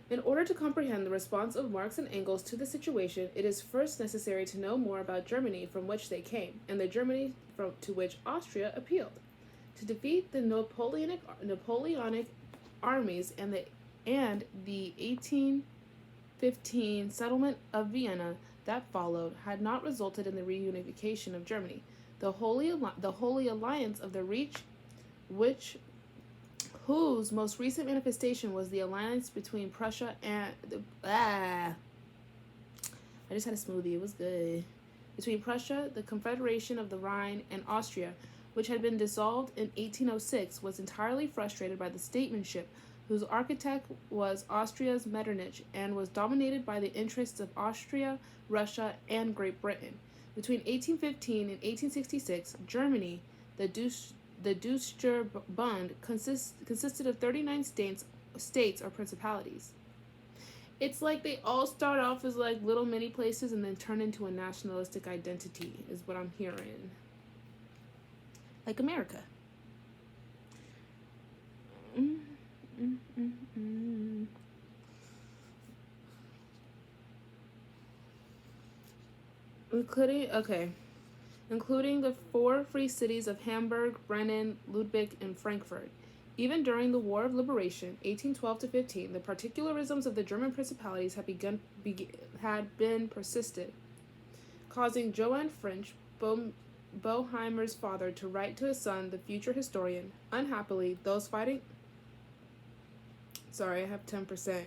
In order to comprehend the response of Marx and Engels to the situation, it is first necessary to know more about Germany from which they came, and the Germany to which Austria appealed. To defeat the Napoleonic armies and the 1815 settlement of Vienna that followed had not resulted in the reunification of Germany. The Holy Alliance of the Reich, which whose most recent manifestation was the alliance between Prussia and I just had a smoothie. It was good. Between Prussia, the Confederation of the Rhine, and Austria, which had been dissolved in 1806, was entirely frustrated by the statesmanship whose architect was Austria's Metternich and was dominated by the interests of Austria, Russia, and Great Britain. Between 1815 and 1866, Germany, the Deutscher Bund, consisted of 39 states or principalities. It's like they all start off as like little mini places and then turn into a nationalistic identity, is what I'm hearing. Like America. Including the 4 free cities of Hamburg, Bremen, Ludwig, and Frankfurt. Even during the War of Liberation, 1812 to 15, the particularisms of the German principalities had been persisted, causing Johann French, Boheimer's father, to write to his son, the future historian. Unhappily, those fighting. Sorry, I have 10%.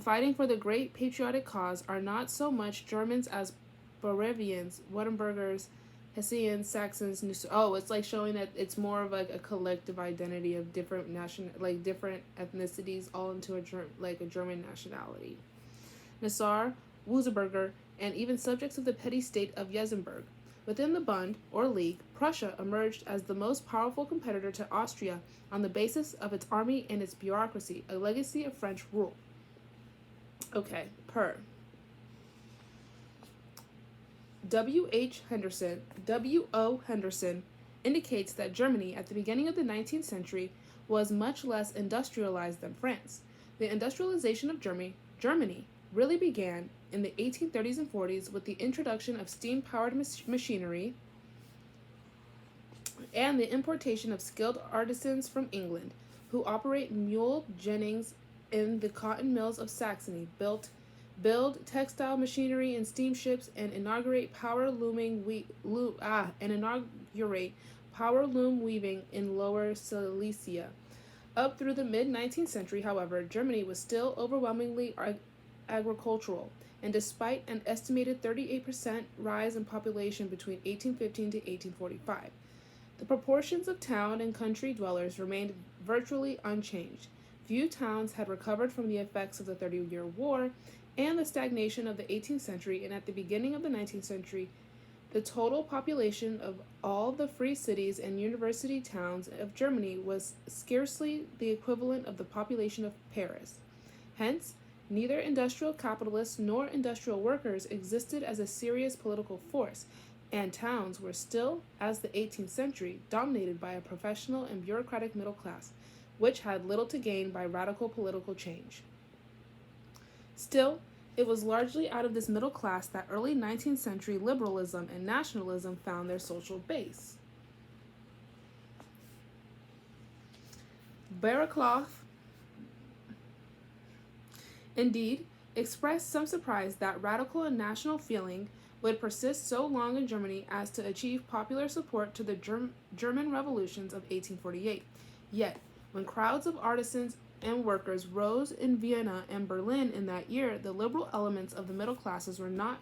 Fighting for the great patriotic cause are not so much Germans as Bavarians, Württembergers, Hessians, Saxons. It's like showing that it's more of like a collective identity of different different ethnicities all into a German nationality. Nassau, Würzburger, and even subjects of the petty state of Luxembourg. Within the Bund, or League, Prussia emerged as the most powerful competitor to Austria on the basis of its army and its bureaucracy, a legacy of French rule. Okay, W.O. Henderson indicates that Germany at the beginning of the 19th century was much less industrialized than France. The industrialization of Germany really began in the 1830s and 40s with the introduction of steam-powered machinery and the importation of skilled artisans from England, who operate mule ginnings in the cotton mills of Saxony, build textile machinery in steamships, and inaugurate power loom weaving in Lower Silesia. Up through the mid-19th century, however, Germany was still overwhelmingly agricultural, and despite an estimated 38% rise in population between 1815 to 1845, the proportions of town and country dwellers remained virtually unchanged. Few towns had recovered from the effects of the 30-Year War and the stagnation of the 18th century, and at the beginning of the 19th century, the total population of all the free cities and university towns of Germany was scarcely the equivalent of the population of Paris. Hence, neither industrial capitalists nor industrial workers existed as a serious political force, and towns were still, as the 18th century, dominated by a professional and bureaucratic middle class, which had little to gain by radical political change. Still, it was largely out of this middle class that early 19th century liberalism and nationalism found their social base. Barraclough, indeed, expressed some surprise that radical and national feeling would persist so long in Germany as to achieve popular support to the German revolutions of 1848. Yet, when crowds of artisans and workers rose in Vienna and Berlin in that year, the liberal elements of the middle classes were not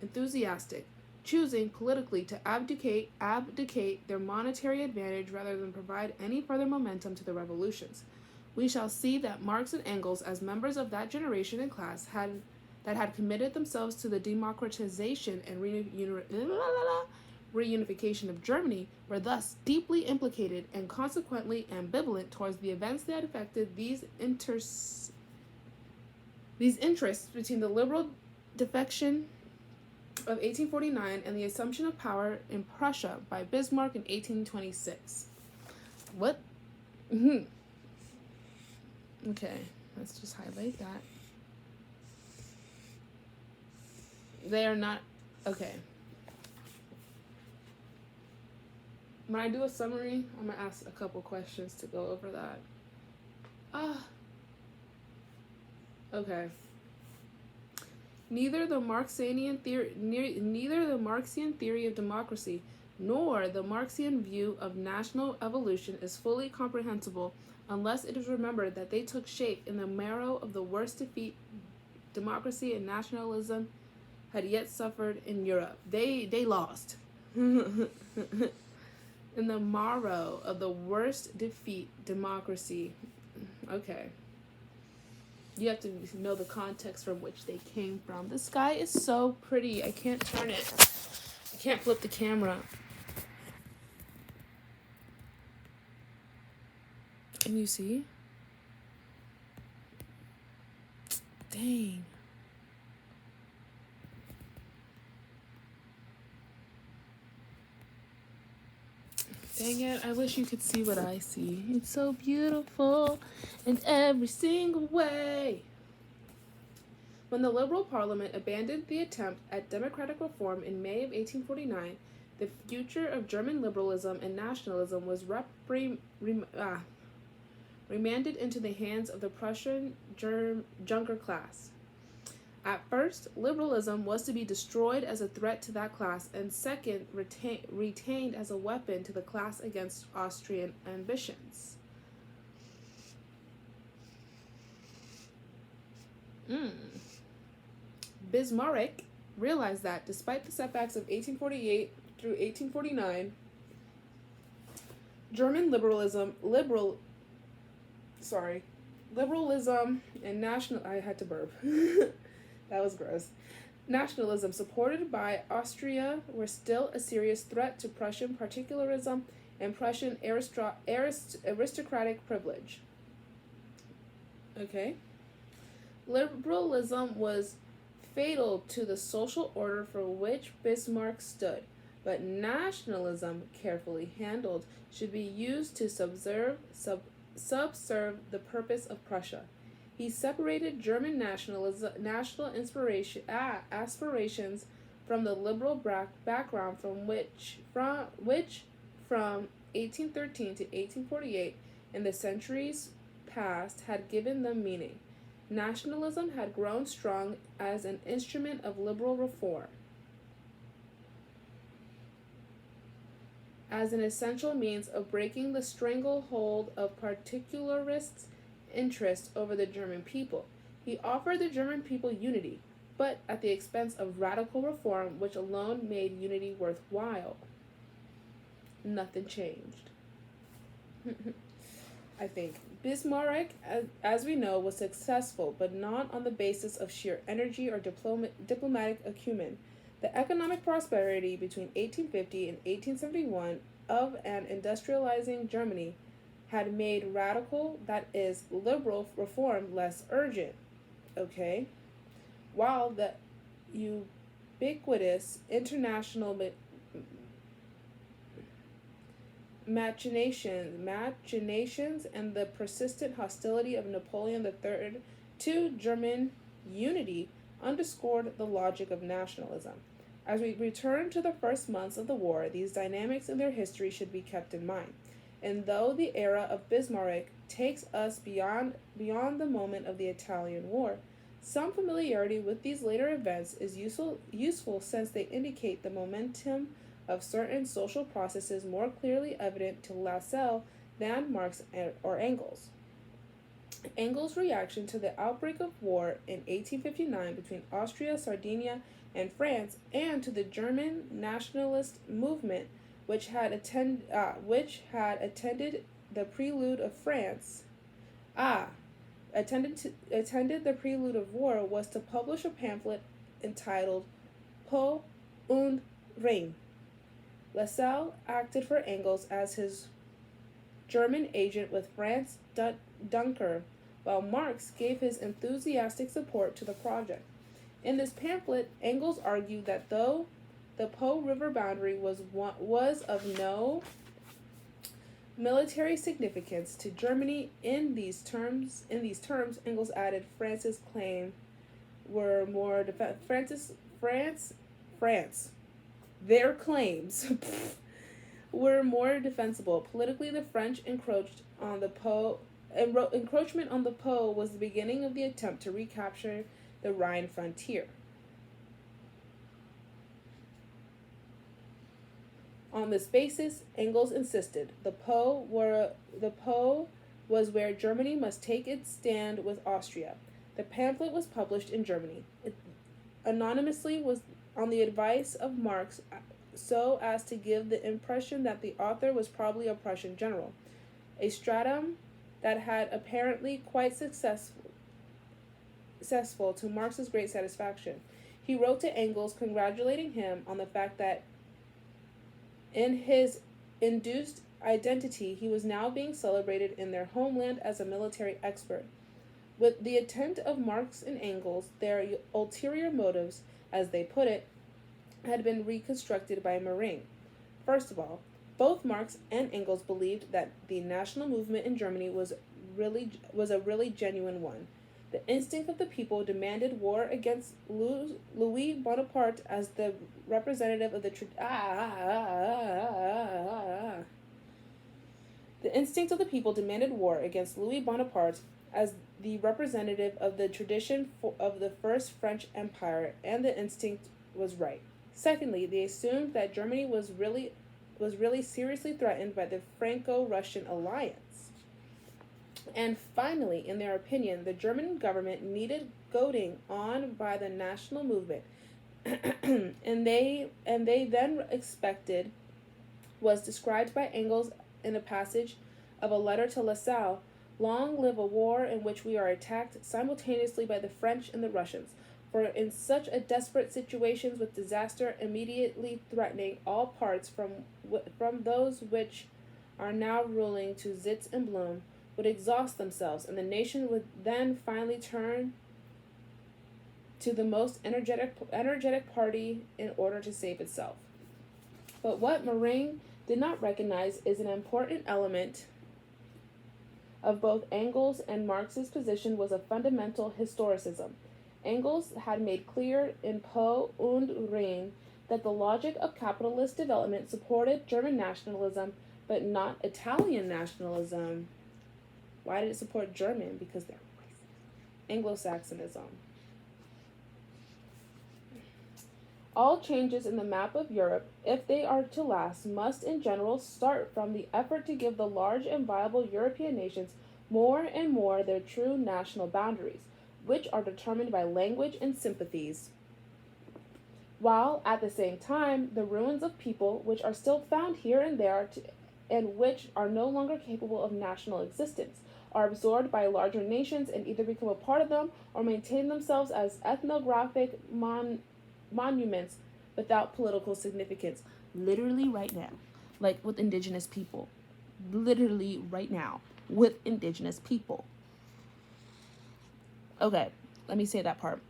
enthusiastic, choosing politically to abdicate their monetary advantage rather than provide any further momentum to the revolutions. We shall see that Marx and Engels, as members of that generation and class, had committed themselves to the democratization and reunification of Germany, were thus deeply implicated and consequently ambivalent towards the events that affected these interests between the liberal defection of 1849 and the assumption of power in Prussia by Bismarck in 1826. What? Okay. Let's just highlight that. They are not... Okay. When I do a summary, I'm going to ask a couple questions to go over that. Okay. Neither the Marxian theory of democracy nor the Marxian view of national evolution is fully comprehensible unless it is remembered that they took shape in the marrow of the worst defeat democracy and nationalism had yet suffered in Europe. They lost. In the marrow of the worst defeat democracy. Okay. You have to know the context from which they came from. The sky is so pretty. I can't turn it. I can't flip the camera. Can you see? Dang. Dang it, I wish you could see what I see. It's so beautiful in every single way. When the Liberal Parliament abandoned the attempt at democratic reform in May of 1849, the future of German liberalism and nationalism was remanded into the hands of the Prussian Junker class. At first, liberalism was to be destroyed as a threat to that class, and second, retained as a weapon to the class against Austrian ambitions. Bismarck realized that, despite the setbacks of 1848 through 1849, German liberalism and national... I had to burp. That was gross. Nationalism, supported by Austria, were still a serious threat to Prussian particularism and Prussian aristocratic privilege. Okay. Liberalism was fatal to the social order for which Bismarck stood, but nationalism, carefully handled, should be used to subserve the purpose of Prussia. He separated German national aspirations from the liberal background from which from 1813 to 1848 in the centuries past had given them meaning. Nationalism had grown strong as an instrument of liberal reform, as an essential means of breaking the stranglehold of particularists' interest over the German people. He offered the German people unity, but at the expense of radical reform, which alone made unity worthwhile. Nothing changed. I think. Bismarck, as we know, was successful, but not on the basis of sheer energy or diplomatic acumen. The economic prosperity between 1850 and 1871 of an industrializing Germany had made radical, that is, liberal reform less urgent. Okay? While the ubiquitous international machinations and the persistent hostility of Napoleon III to German unity underscored the logic of nationalism. As we return to the first months of the war, these dynamics in their history should be kept in mind. And though the era of Bismarck takes us beyond the moment of the Italian War, some familiarity with these later events is useful since they indicate the momentum of certain social processes more clearly evident to Lassalle than Marx or Engels. Engels' reaction to the outbreak of war in 1859 between Austria, Sardinia, and France, and to the German nationalist movement which had attended the prelude of war, was to publish a pamphlet entitled Po und Rein. Lassalle acted for Engels as his German agent with Franz Dunker, while Marx gave his enthusiastic support to the project. In this pamphlet, Engels argued that though the Po River boundary was of no military significance to Germany in these terms. Engels added France's claim were more France their claims were more defensible. Politically, the French encroachment on the Po was the beginning of the attempt to recapture the Rhine frontier. On this basis, Engels insisted the Po was where Germany must take its stand with Austria. The pamphlet was published in Germany. It anonymously was on the advice of Marx so as to give the impression that the author was probably a Prussian general, a stratum that had apparently quite successful to Marx's great satisfaction. He wrote to Engels congratulating him on the fact that in his induced identity he was now being celebrated in their homeland as a military expert. With the intent of Marx and Engels, their ulterior motives, as they put it, had been reconstructed by Mering. First of all, both Marx and Engels believed that the national movement in Germany was a really genuine one. The instinct of the people demanded war against Louis Bonaparte as the representative of the The instinct of the people demanded war against Louis Bonaparte as the representative of the tradition of the First French Empire, and the instinct was right. Secondly, they assumed that Germany was really seriously threatened by the Franco-Russian alliance. And finally, in their opinion, the German government needed goading on by the national movement, and they then expected was described by Engels in a passage of a letter to Lassalle. Long live a war in which we are attacked simultaneously by the French and the Russians. For in such a desperate situations with disaster immediately threatening all parts from those which are now ruling to Zitz and Blum, would exhaust themselves, and the nation would then finally turn to the most energetic party in order to save itself. But what Mering did not recognize is an important element of both Engels and Marx's position was a fundamental historicism. Engels had made clear in Po und Ring that the logic of capitalist development supported German nationalism, but not Italian nationalism. Why did it support German? Because they're racist. Anglo-Saxonism. All changes in the map of Europe, if they are to last, must in general start from the effort to give the large and viable European nations more and more their true national boundaries, which are determined by language and sympathies, while at the same time the ruins of people which are still found here and there and which are no longer capable of national existence are absorbed by larger nations and either become a part of them or maintain themselves as ethnographic monuments without political significance. Literally right now, like with indigenous people. Literally right now, with indigenous people. Okay, let me say that part.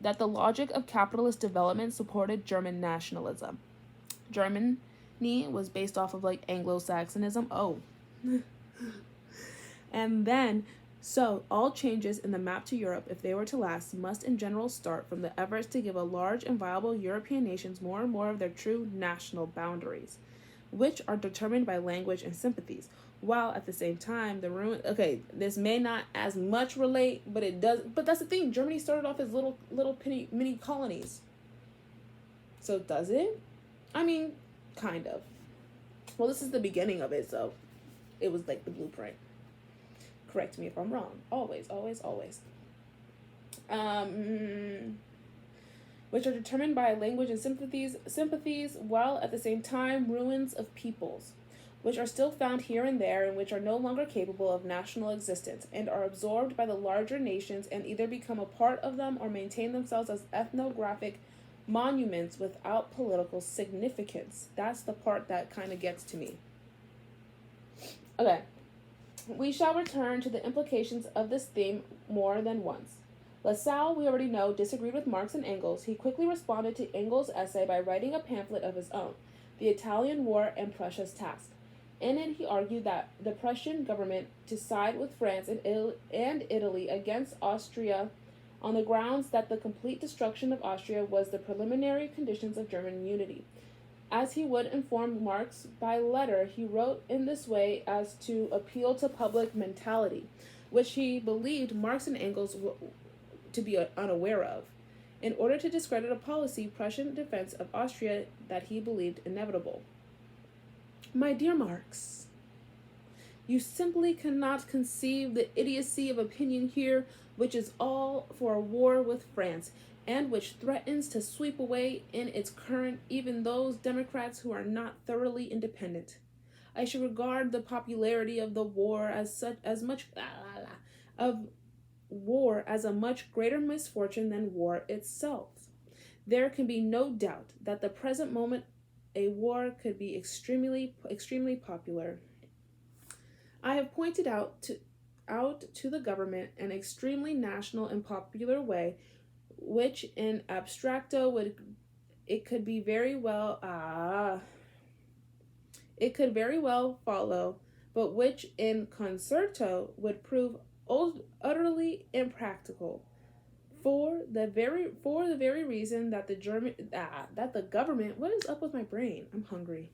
That the logic of capitalist development supported German nationalism. Germany was based off of like Anglo-Saxonism. Oh. And then, so all changes in the map to Europe, if they were to last, must in general start from the efforts to give a large and viable European nations more and more of their true national boundaries, which are determined by language and sympathies, while at the same time the ruin. Okay, this may not as much relate, but it does. But that's the thing. Germany started off as little mini colonies. So does it? I mean, kind of. Well, this is the beginning of it, so it was like the blueprint. Correct me if I'm wrong. Always. Which are determined by language and sympathies, while at the same time ruins of peoples, which are still found here and there and which are no longer capable of national existence, and are absorbed by the larger nations and either become a part of them or maintain themselves as ethnographic monuments without political significance. That's the part that kind of gets to me. Okay. We shall return to the implications of this theme more than once. Lassalle, we already know, disagreed with Marx and Engels. He quickly responded to Engels' essay by writing a pamphlet of his own, The Italian War and Prussia's Task. In it, he argued that the Prussian government to side with France and Italy against Austria on the grounds that the complete destruction of Austria was the preliminary conditions of German unity. As he would inform Marx by letter, he wrote in this way as to appeal to public mentality, which he believed Marx and Engels to be unaware of, in order to discredit a policy Prussian defense of Austria that he believed inevitable. My dear Marx, you simply cannot conceive the idiocy of opinion here, which is all for a war with France, and which threatens to sweep away in its current even those Democrats who are not thoroughly independent. I should regard the popularity of the war as much of war as a much greater misfortune than war itself. There can be no doubt that the present moment a war could be extremely popular. I have pointed out to the government an extremely national and popular way, which in abstracto could very well follow, but which in concerto would prove utterly impractical. For the very reason that the government, what is up with my brain? I'm hungry.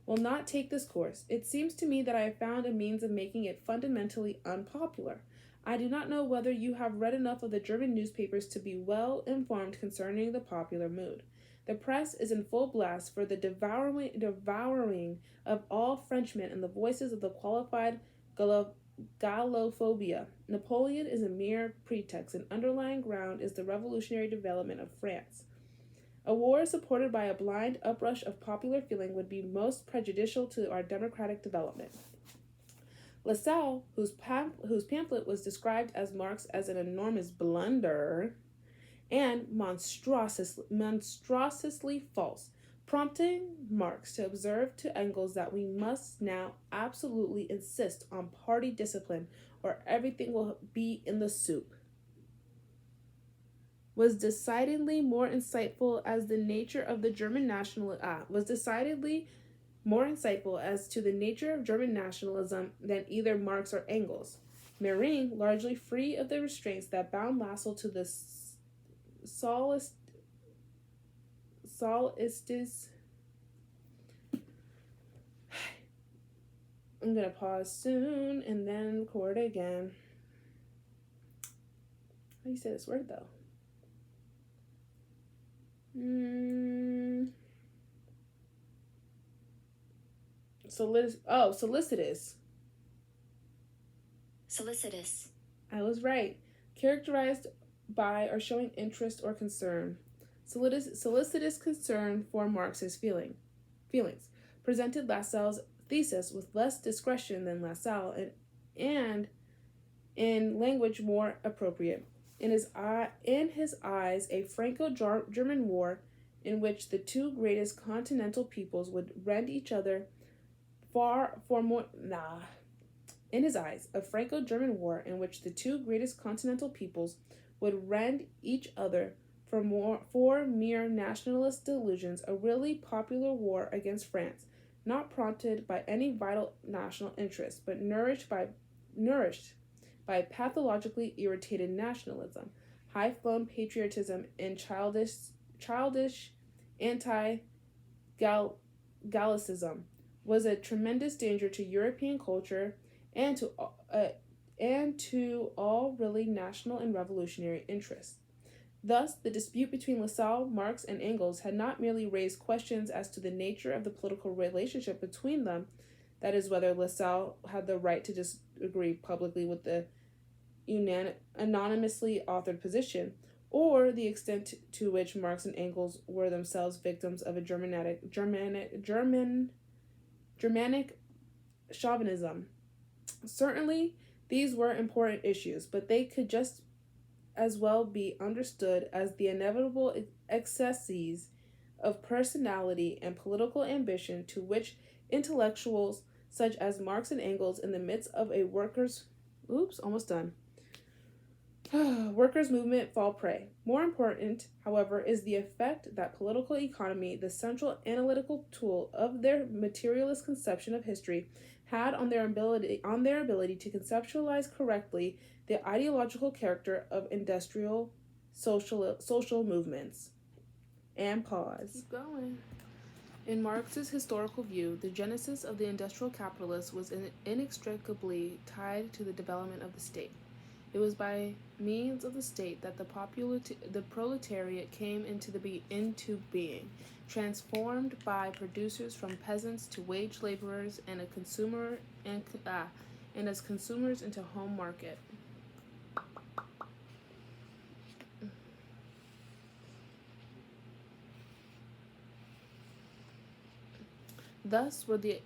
Will not take this course. It seems to me that I have found a means of making it fundamentally unpopular. I do not know whether you have read enough of the German newspapers to be well informed concerning the popular mood. The press is in full blast for the devouring of all Frenchmen and the voices of the qualified Gallophobia. Napoleon is a mere pretext, and underlying ground is the revolutionary development of France. A war supported by a blind uprush of popular feeling would be most prejudicial to our democratic development. Lassalle, whose pamphlet was described as Marx as an enormous blunder and monstrously false, prompting Marx to observe to Engels that we must now absolutely insist on party discipline or everything will be in the soup, was decidedly more insightful as the nature of the German as to the nature of German nationalism than either Marx or Engels. Mering, largely free of the restraints that bound Lassalle to the Saulists, I'm going to pause soon and then record again. How do you say this word, though? Solicitous. Solicitous. I was right. Characterized by or showing interest or concern. Solicitous concern for Marx's feelings. Presented Lassalle's thesis with less discretion than Lassalle and in language more appropriate. In his eyes, a Franco-German war in which the two greatest continental peoples would rend each other In his eyes, a Franco-German war in which the two greatest continental peoples would rend each other for mere nationalist delusions, a really popular war against France, not prompted by any vital national interest, but nourished by pathologically irritated nationalism, high-flown patriotism, and childish anti-Gallicism, was a tremendous danger to European culture and to all really national and revolutionary interests. Thus, the dispute between Lassalle, Marx, and Engels had not merely raised questions as to the nature of the political relationship between them, that is, whether Lassalle had the right to disagree publicly with the anonymously authored position, or the extent to which Marx and Engels were themselves victims of a Germanic chauvinism. Certainly, these were important issues, but they could just as well be understood as the inevitable excesses of personality and political ambition to which intellectuals such as Marx and Engels in the midst of a workers' movement fall prey. More important, however, is the effect that political economy, the central analytical tool of their materialist conception of history, had on their ability to conceptualize correctly the ideological character of industrial social movements. And pause. Keep going. In Marx's historical view, the genesis of the industrial capitalist was inextricably tied to the development of the state. It was by means of the state that the proletariat came into being, transformed by producers from peasants to wage laborers and and as consumers into home market. Thus were the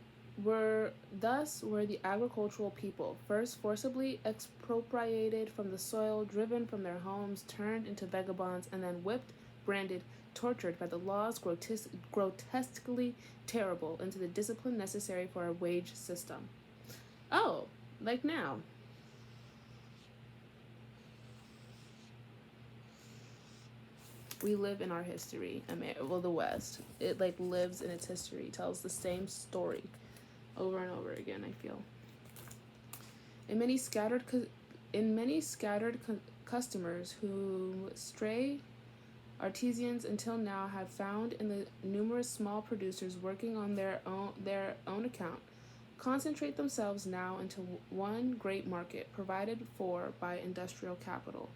agricultural people, first forcibly expropriated from the soil, driven from their homes, turned into vagabonds, and then whipped, branded, tortured by the laws grotesquely terrible into the discipline necessary for a wage system. Oh, like now. We live in our history. The West. It like lives in its history, tells the same story over and over again, I feel. In many scattered customers whom stray artisans until now have found in the numerous small producers working on their own account, concentrate themselves now into one great market provided for by industrial capital.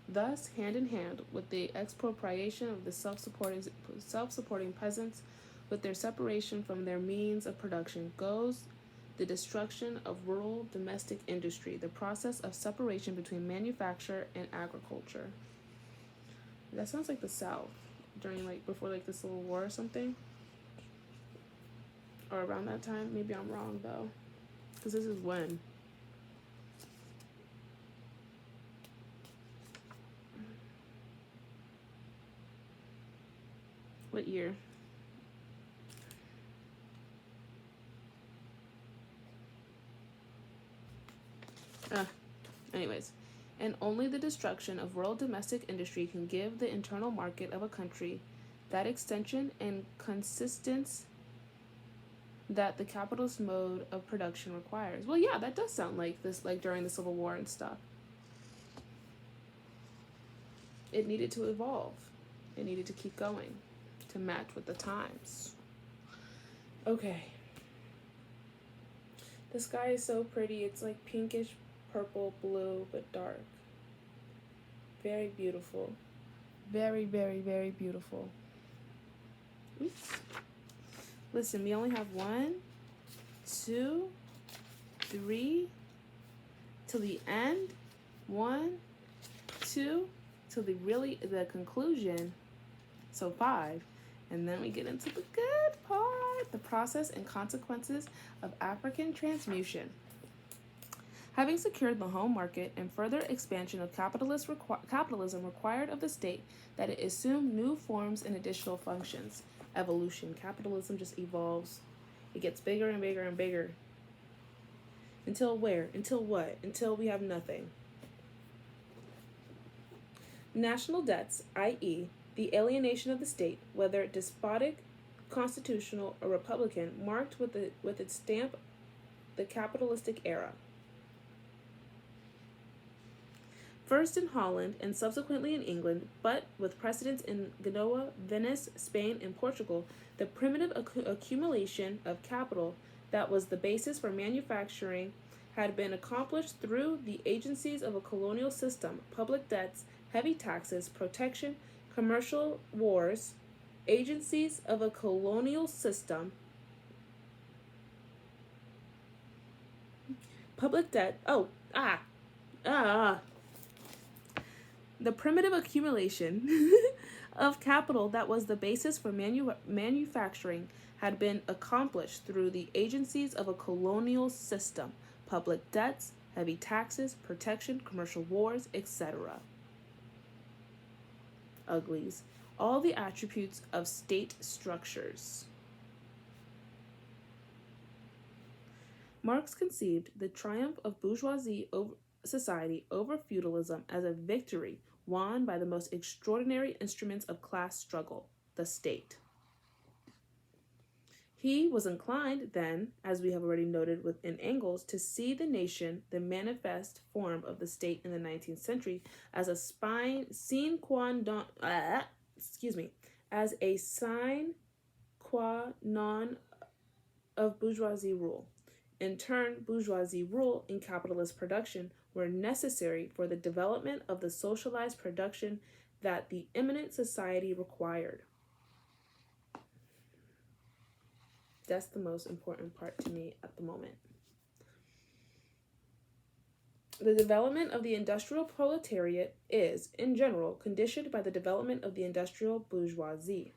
Thus, hand in hand with the expropriation of the self-supporting peasants, with their separation from their means of production, goes the destruction of rural domestic industry, the process of separation between manufacture and agriculture. That sounds like the South during before the Civil War or something, or around that time. Maybe I'm wrong though, because this is when. What year? Anyways. And only the destruction of rural domestic industry can give the internal market of a country that extension and consistence that the capitalist mode of production requires. Well, yeah, that does sound like this, like during the Civil War and stuff. It needed to evolve. It needed to keep going to match with the times. Okay. The sky is so pretty. It's like pinkish, purple, blue, but dark. Very beautiful. Very, very, very beautiful. Oops. Listen, we only have 1, 2, 3 till the end. 1, 2 till the conclusion. So 5. And then we get into the good part, the process and consequences of African transmutation. Having secured the home market and further expansion of capitalism required of the state that it assume new forms and additional functions. Evolution. Capitalism just evolves. It gets bigger and bigger and bigger. Until where? Until what? Until we have nothing. National debts, i.e., the alienation of the state, whether despotic, constitutional, or republican, marked with its stamp the capitalistic era. First in Holland and subsequently in England, but with precedents in Genoa, Venice, Spain, and Portugal, the primitive accumulation of capital that was the basis for manufacturing had been accomplished through the agencies of a colonial system, public debts, heavy taxes, protection, commercial wars, agencies of a colonial system, public debt, the primitive accumulation of capital that was the basis for manufacturing had been accomplished through the agencies of a colonial system, public debts, heavy taxes, protection, commercial wars, etc. Uglies. All the attributes of state structures. Marx conceived the triumph of bourgeoisie society over feudalism as a victory won by the most extraordinary instruments of class struggle, the state. He was inclined then, as we have already noted within Engels, to see the nation, the manifest form of the state in the 19th century, as a sine qua non, as a sine qua non of bourgeoisie rule. In turn, bourgeoisie rule and capitalist production were necessary for the development of the socialized production that the eminent society required. That's the most important part to me at the moment. The development of the industrial proletariat is, in general, conditioned by the development of the industrial bourgeoisie.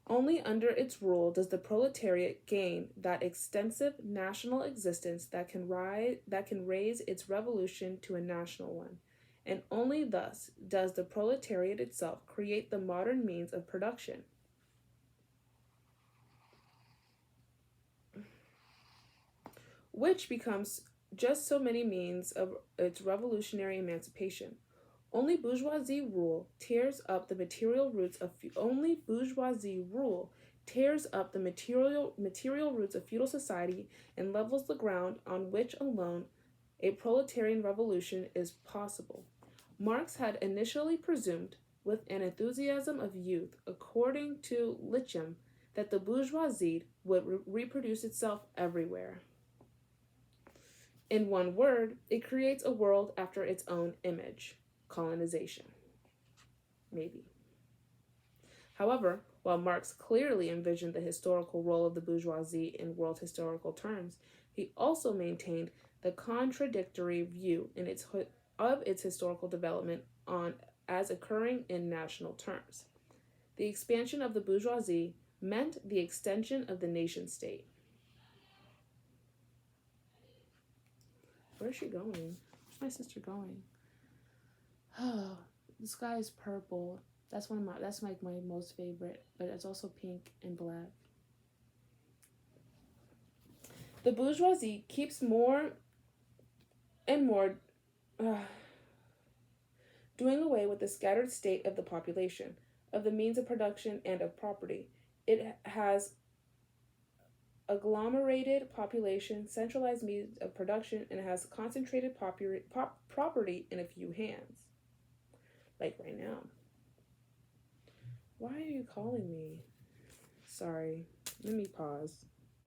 Only under its rule does the proletariat gain that extensive national existence that can raise its revolution to a national one, and only thus does the proletariat itself create the modern means of production. Which becomes just so many means of its revolutionary emancipation. Only bourgeoisie rule tears up the material roots of feudal society and levels the ground on which alone a proletarian revolution is possible. Marx had initially presumed, with an enthusiasm of youth, according to Litcham, that the bourgeoisie would reproduce itself everywhere. In one word, it creates a world after its own image. Colonization. Maybe. However, while Marx clearly envisioned the historical role of the bourgeoisie in world historical terms, he also maintained the contradictory view of its historical development as occurring in national terms. The expansion of the bourgeoisie meant the extension of the nation state. Where's she going? Where's my sister going? Oh, the sky is purple. That's my most favorite, but it's also pink and black. The bourgeoisie keeps more and more doing away with the scattered state of the population, of the means of production, and of property. It has agglomerated population, centralized means of production, and has concentrated property in a few hands. Like right now. Why are you calling me? Sorry. Let me pause.